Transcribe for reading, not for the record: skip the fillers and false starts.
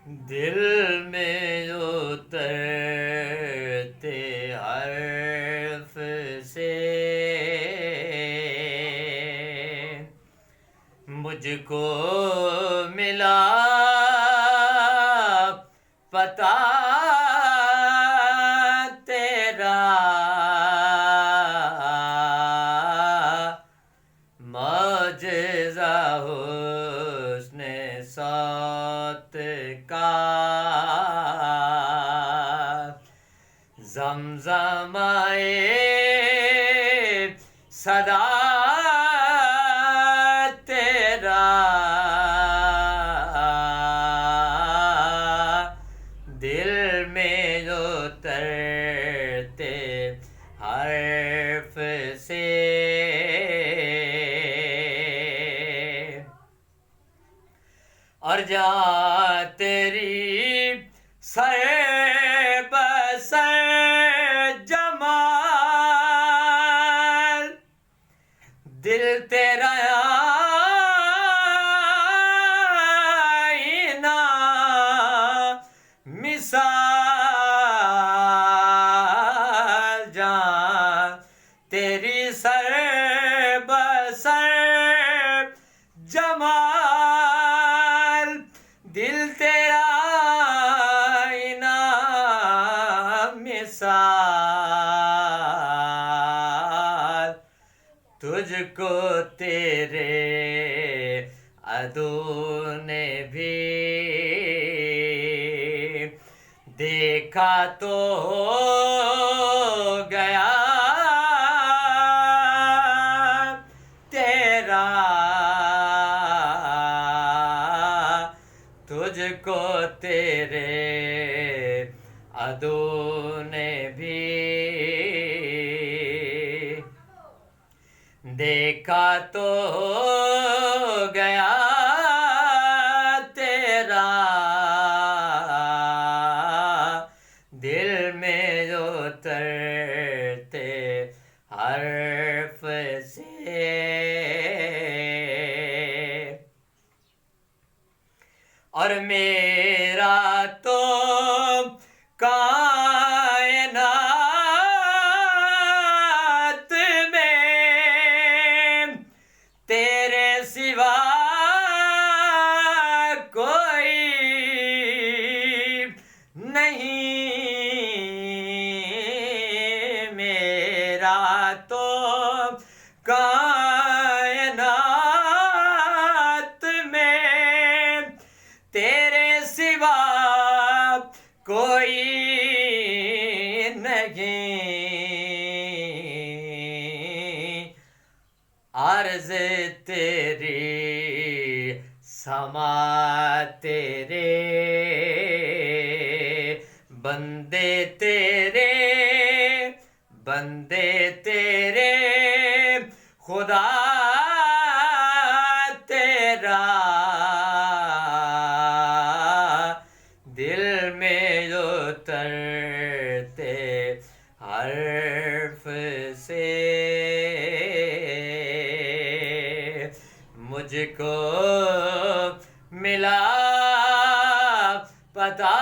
दिल में उतरते हर्फ से मुझको मिला पता तेरा। मौजज़ा हुस्न सौत का ज़मज़माए सदा तेरा। दिल में जो उतरते हर्फ से और जहाँ तेरी सर बसर जमाल दिल तेरा आईना मिसाल जहाँ तेरी सर बसर जमाल दिल तेरा आईना मिसाल। तुझको तेरे अदू ने भी देखा तो हो गया तेरा। तुझको तेरे अदू ने भी देखा तो हो गया तेरा। दिल में जो उतरते हर्फ से और मेरा तो कायनात में तेरे सिवा कोई नहीं। मेरा तो कायनात में तेरे सिवा कोई नहीं। अर्ज़ तेरी समा तेरे बंदे तेरे बंदे तेरे खुदा तेरा। दिल में जो उतरते हर्फ से मुझको मिला पता